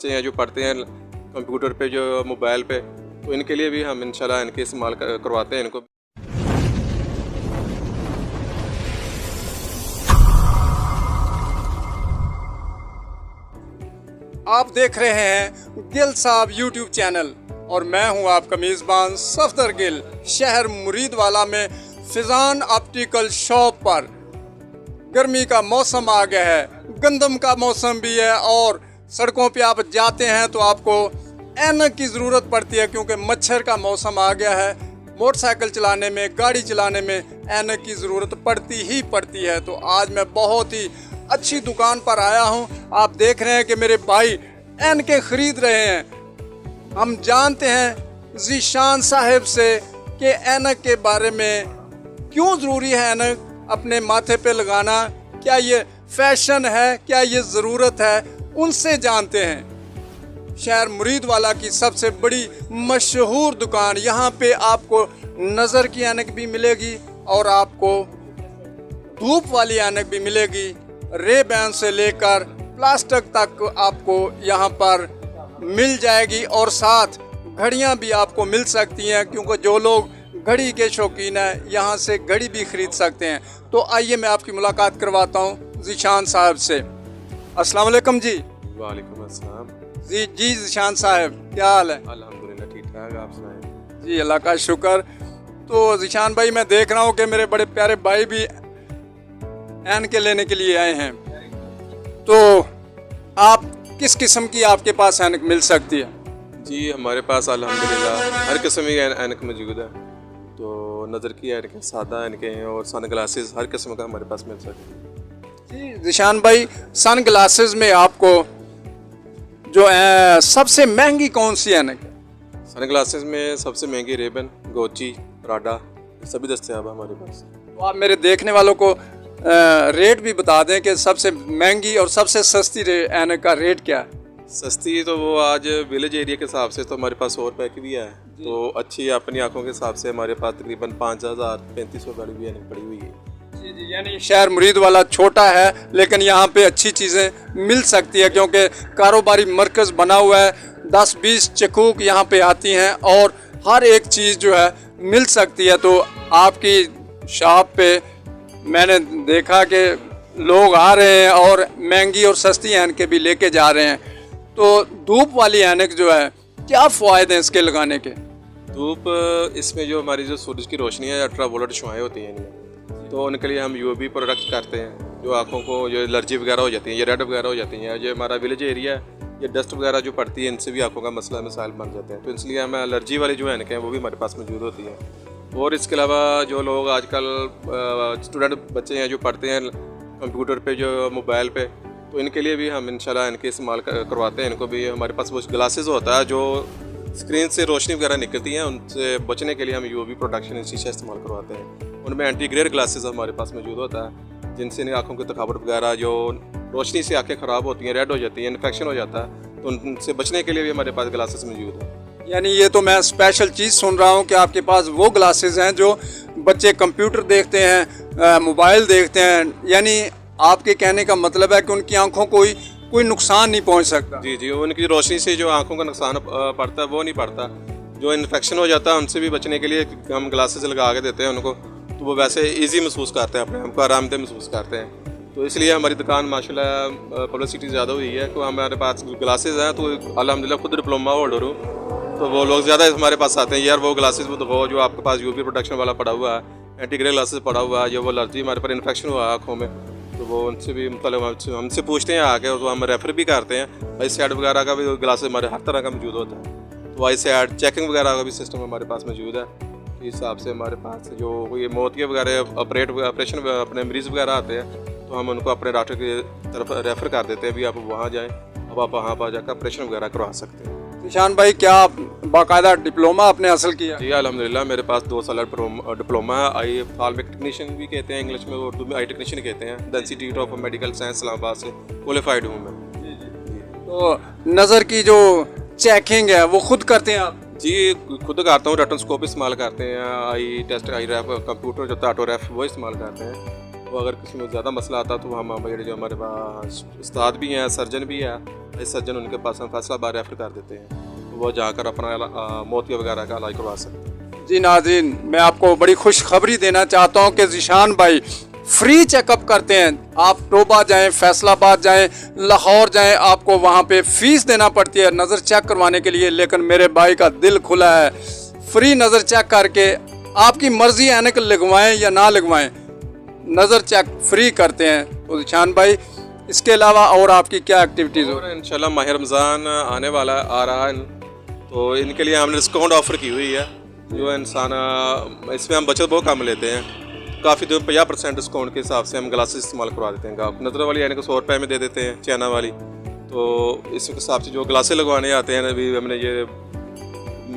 बच्चे हैं जो पढ़ते हैं कंप्यूटर पे, जो मोबाइल पे, तो इनके लिए भी हम इंशाल्लाह इनके इस्तेमाल करवाते हैं इनको। आप देख रहे हैं गिल साहब यूट्यूब चैनल और मैं हूं आपका मेज़बान सफदर गिल, शहर मुरीदवाला में फिजान ऑप्टिकल शॉप पर। गर्मी का मौसम आ गया है, गंदम का मौसम भी है और सड़कों पे आप जाते हैं तो आपको ऐनक की ज़रूरत पड़ती है क्योंकि मच्छर का मौसम आ गया है। मोटरसाइकिल चलाने में, गाड़ी चलाने में ऐनक की ज़रूरत पड़ती ही पड़ती है। तो आज मैं बहुत ही अच्छी दुकान पर आया हूं। आप देख रहे हैं कि मेरे भाई ऐनकें खरीद रहे हैं। हम जानते हैं ज़ीशान साहब से कि ऐनक के बारे में क्यों ज़रूरी है ऐनक अपने माथे पे लगाना, क्या ये फैशन है, क्या ये ज़रूरत है, उनसे जानते हैं। शहर मुरीदवाला की सबसे बड़ी मशहूर दुकान, यहाँ पे आपको नज़र की ऐनक भी मिलेगी और आपको धूप वाली ऐनक भी मिलेगी। रे बैन से लेकर प्लास्टिक तक आपको यहाँ पर मिल जाएगी और साथ घड़ियाँ भी आपको मिल सकती हैं क्योंकि जो लोग घड़ी के शौकीन हैं यहाँ से घड़ी भी खरीद सकते हैं। तो आइए मैं आपकी मुलाकात करवाता हूँ ज़ीशान साहब से। अस्सलाम वालेकुम जी। वालेकुम अस्सलाम। जी ज़ीशान साहब, क्या हाल है? अल्हम्दुलिल्लाह ठीक ठाक, आप सुनाएं? जी अल्लाह का शुक्र। तो ज़ीशान भाई, मैं देख रहा हूँ कि मेरे बड़े प्यारे भाई भी ऐनकें लेने के लिए आए हैं, तो आप किस किस्म की आपके पास ऐनक मिल सकती है? जी हमारे पास अल्हम्दुलिल्लाह हर किस्म की ऐनक मौजूद है। तो नज़र की ऐनकें, सादा ऐनकें हैं और सन ग्लासेस हर किस्म का हमारे पास मिल सकती है। जी ज़ीशान भाई, सन ग्लासेस में आपको जो सबसे महंगी कौन सी ऐनक है? सन ग्लासेस में सबसे महंगी रेबन, गोची, प्राडा सभी दस्तयाब है हमारे पास। तो आप मेरे देखने वालों को रेट भी बता दें कि सबसे महंगी और सबसे सस्ती ऐनक का रेट क्या है? सस्ती तो वो आज विलेज एरिया के हिसाब से तो हमारे पास 100 रुपये की भी है, तो अच्छी अपनी आंखों के हिसाब से हमारे पास तकरीबन 5000-3500 वाली भी ऐनक पड़ी हुई है। जी जी, यानी शहर मुरीदवाला छोटा है लेकिन यहाँ पे अच्छी चीज़ें मिल सकती है क्योंकि कारोबारी मरकज़ बना हुआ है। 10-20 चकूक यहाँ पे आती हैं और हर एक चीज़ जो है मिल सकती है। तो आपकी शॉप पे मैंने देखा कि लोग आ रहे हैं और महंगी और सस्ती ऐनकें भी लेके जा रहे हैं। तो धूप वाली ऐनक जो है, क्या फ़ायदे हैं इसके लगाने के? धूप, इसमें जो हमारी जो सूरज की रोशनी है, अल्ट्रावायलेट शुआएं होती हैं इनमें, तो उनके लिए हम यूवी प्रोडक्ट करते हैं जो आँखों को जो एलर्जी वगैरह हो जाती है, ये रेड वगैरह हो जाती हैं, जो हमारा विलेज एरिया है, ये डस्ट वगैरह जो पड़ती है इनसे भी आँखों का मसला मिसाइल बन जाते हैं। तो इसलिए हमें एलर्जी वाली जो ऐनकें हैं वो भी हमारे पास मौजूद होती है। और इसके अलावा जो लोग आजकल स्टूडेंट बच्चे हैं जो पढ़ते हैं कंप्यूटर पे, जो मोबाइल पे, तो इनके लिए भी हम इंशाल्लाह इनके इस्तेमाल करवाते हैं। इनको भी हमारे पास वो ग्लासेस होता है जो स्क्रीन से रोशनी वगैरह निकलती हैं, उनसे बचने के लिए हम यूवी प्रोटेक्शन शीशा इस्तेमाल करवाते हैं। उनमें एंटी ग्लेयर ग्लासेस हमारे पास मौजूद होता है जिनसे इन आँखों की थकावट वगैरह, जो रोशनी से आँखें ख़राब होती हैं, रेड हो जाती हैं, इन्फेक्शन हो जाता है, तो उनसे बचने के लिए भी हमारे पास ग्लासेस मौजूद हैं। यानी ये तो मैं स्पेशल चीज़ सुन रहा हूँ कि आपके पास वो ग्लासेस हैं जो बच्चे कंप्यूटर देखते हैं, मोबाइल देखते हैं, यानी आपके कहने का मतलब है कि उनकी आंखों को कोई नुकसान नहीं पहुँच सकता। जी जी, उनकी रोशनी से जो आंखों का नुकसान पड़ता है वो नहीं पड़ता। जो इन्फेक्शन हो जाता है उनसे भी बचने के लिए हम ग्लासेस लगा के देते हैं उनको, तो वो वैसे ईजी महसूस करते हैं, अपने हमको आरामदेह महसूस करते हैं। तो इसलिए हमारी दुकान माशाल्लाह पब्लिसिटी ज़्यादा हुई है। तो हमारे पास ग्लासेस हैं, तो अल्हम्दुलिल्लाह खुद डिप्लोमा होल्डर हूँ, तो वो लोग ज़्यादा हमारे पास आते हैं, यार वो ग्लासेस वो दो जो आपके पास यूवी प्रोटेक्शन वाला पड़ा हुआ है, एंटी ग्लेयर ग्लासेस पड़ा हुआ है, जो वो एलर्जी हमारे पर इन्फेक्शन हुआ है आँखों में, तो वो उनसे भी मतलब हमसे पूछते हैं आके, तो हम रेफ़र भी करते हैं। आई सैड वगैरह का भी ग्लासेस हमारे हर तरह का मौजूद होता है, तो आई सैड चेकिंग वगैरह का भी सिस्टम हमारे पास मौजूद है। इस हिसाब से हमारे पास जो ये मोतिया वगैरह ऑपरेशन अपने मरीज़ वगैरह आते हैं, तो हम उनको अपने डॉक्टर की तरफ रेफ़र कर देते हैं, भी आप वहाँ जाएँ, अब आप वहाँ पर जाकर ऑपरेशन वगैरह करवा सकते हैं। ज़ीशान भाई, क्या आप बाकायदा डिप्लोमा आपने हासिल किया? जी अल्हम्दुलिल्लाह, मेरे पास 2 साल डिप्लोमा है। आई ऑप्थाल्मिक टेक्नीशियन भी कहते हैं इंग्लिश में, उर्दू में आई टेक्नीशियन कहते हैं। The institute of medical science Islamabad से क्वालिफाइड हूँ मैं। तो नज़र की जो चेकिंग है वो खुद करते हैं आप? जी खुद करता हूँ, रेटिनोस्कोप इस्तेमाल करते हैं, आई टेस्ट, आई रैफ, कंप्यूटर जो ऑटो रैफ वो इस्तेमाल करते हैं। वो अगर किसी में ज़्यादा मसला आता तो हम जो हमारे पास उस्ताद भी हैं, सर्जन भी है, इस सर्जन उनके पास हम फैसलाबाद रेफ़र कर देते हैं, तो वो जाकर अपना मोतिया वगैरह का इलाज करवा सकते हैं। जी नाज़रीन, मैं आपको बड़ी खुशखबरी देना चाहता हूं कि ज़ीशान भाई फ्री चेकअप करते हैं। आप टोबा जाएं, फैसलाबाद जाएं, लाहौर जाएं, आपको वहां पे फीस देना पड़ती है नज़र चेक करवाने के लिए, लेकिन मेरे भाई का दिल खुला है। फ्री नज़र चेक करके आपकी मर्जी ऐनक लगवाएं या ना लगवाएं, नज़र चेक फ्री करते हैं। तो ज़ीशान भाई, इसके अलावा और आपकी क्या एक्टिविटीज़ हो? और इंशाल्लाह माह रमज़ान आने वाला आ रहा है, तो इनके लिए हमने डिस्काउंट ऑफ़र की हुई है। जो इंसान इसमें हम बचत बहुत कम लेते हैं, काफ़ी जो 50% डिस्काउंट के हिसाब से हम ग्लासेस इस्तेमाल करवा देते हैं। आप नज़र वाली यानी कि 100 रुपये में दे देते हैं, चाइना वाली। तो इस हिसाब से जो ग्लासेस लगवाने आते हैं, अभी हमने ये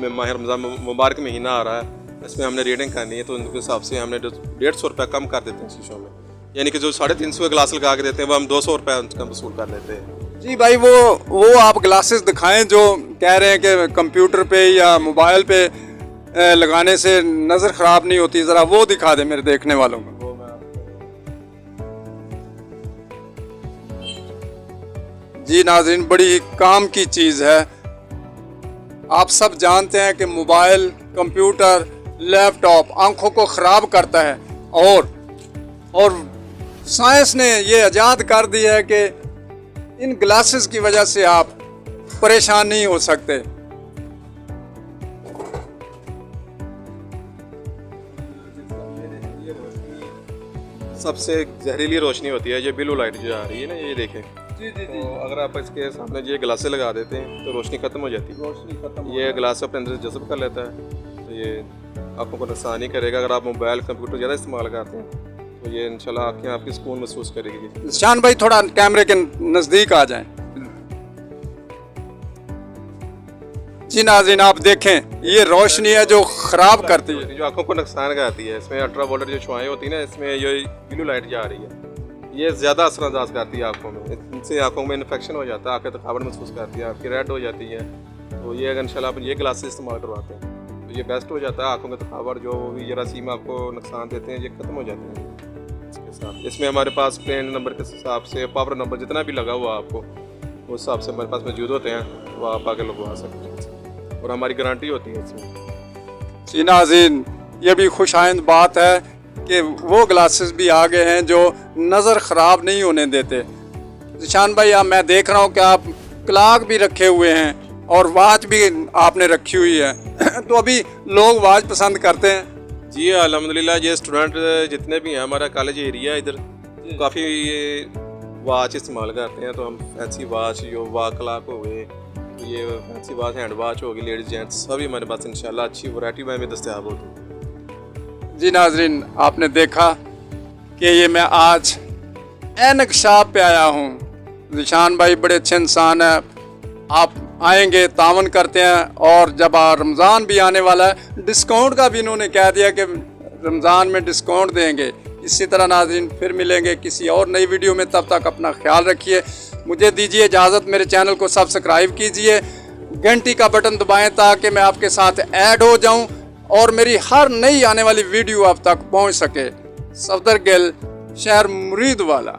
माह रमज़ान मुबारक महीना आ रहा है, इसमें हमने रीडिंग करनी है, तो उनके हिसाब से हमने 150 रुपये कम कर देते हैं शीशों में। यानी कि जो 350 का ग्लास लगा के देते हैं वो हम 200 रुपये उनका वसूल कर लेते हैं। जी भाई, वो आप ग्लासेस दिखाएं जो कह रहे हैं कि कंप्यूटर पे या मोबाइल पे लगाने से नज़र ख़राब नहीं होती, ज़रा वो दिखा दे मेरे देखने वालों को। जी नाज़रीन, बड़ी काम की चीज़ है। आप सब जानते हैं कि मोबाइल, कंप्यूटर, लैपटॉप आंखों को ख़राब करता है, और साइंस ने ये इजाद कर दिया है कि इन ग्लासेस की वजह से आप परेशान नहीं हो सकते। सबसे जहरीली रोशनी होती है ये ब्लू लाइट जो आ रही है ना, ये देखें। जी जी तो अगर आप इसके सामने ये ग्लासेस लगा देते हैं तो रोशनी ख़त्म हो जाती है। रोशनी खत्म। ये ग्लास अपने अंदर जज़ब कर लेता है, तो ये आँखों को नुकसान ही करेगा। अगर आप मोबाइल कंप्यूटर ज़्यादा इस्तेमाल करते हैं तो ये इंशाल्लाह आँखें आपकी सुकून महसूस करेगी। शान भाई, थोड़ा कैमरे के नज़दीक आ जाएं। जी नाज़रीन, आप देखें, ये रोशनी है जो ख़राब करती है, जो आँखों को नुकसान करती है। इसमें अल्ट्रा वायलेट जो छुआएँ होती है ना, इसमें ये ब्लू लाइट जो आ रही है, ये ज़्यादा असरअंदाज करती है आँखों में। इनसे आँखों में इन्फेक्शन हो जाता है, आँखें थकावट महसूस करती है, आपकी रेड हो जाती है। तो ये अगर इंशाल्लाह आप ये ग्लासेस इस्तेमाल करवाते हैं तो ये बेस्ट हो जाता है। आँखों में थकावट जो भी जरासीम आपको नुकसान देते हैं, ये ख़त्म हो जाते हैं इसके साथ। इसमें हमारे पास प्लेन नंबर के हिसाब से पावर नंबर जितना भी लगा हुआ आपको उस हिसाब से हमारे पास मौजूद होते हैं, वो आप आगे लगवा सकते हैं, और हमारी गारंटी होती है इसमें। जी नाज़रीन, ये भी खुशाइंद बात है कि वो ग्लासेस भी आ गए हैं जो नज़र ख़राब नहीं होने देते। ज़ीशान भाई, अब मैं देख रहा हूँ कि आप क्लॉक भी रखे हुए हैं और वॉच भी आपने रखी हुई है तो अभी लोग वॉच पसंद करते हैं। जी अल्हम्दुलिल्लाह, ये स्टूडेंट जितने भी हैं हमारा कॉलेज एरिया इधर काफ़ी ये वॉच इस्तेमाल करते हैं। तो हम फैंसी वॉच जो वॉच क्लॉक हो गए, तो ये फैंसी वॉच, हैंड वॉच होगी, लेडीज़ जेंट्स सभी हमारे पास इंशाल्लाह अच्छी वैरायटी में दस्तयाब होती है। जी नाज़रीन, आपने देखा कि ये मैं आज ऐनक शॉप पे आया हूँ। ज़ीशान भाई बड़े अच्छे इंसान हैं, आप आएंगे, तावन करते हैं, और जब रमज़ान भी आने वाला है, डिस्काउंट का भी इन्होंने कह दिया कि रमज़ान में डिस्काउंट देंगे। इसी तरह नाज़रीन फिर मिलेंगे किसी और नई वीडियो में, तब तक अपना ख्याल रखिए। मुझे दीजिए इजाज़त, मेरे चैनल को सब्सक्राइब कीजिए, घंटी का बटन दबाएं ताकि मैं आपके साथ ऐड हो जाऊं और मेरी हर नई आने वाली वीडियो आप तक पहुंच सके। सफदर गिल, शहर मुरीद वाला।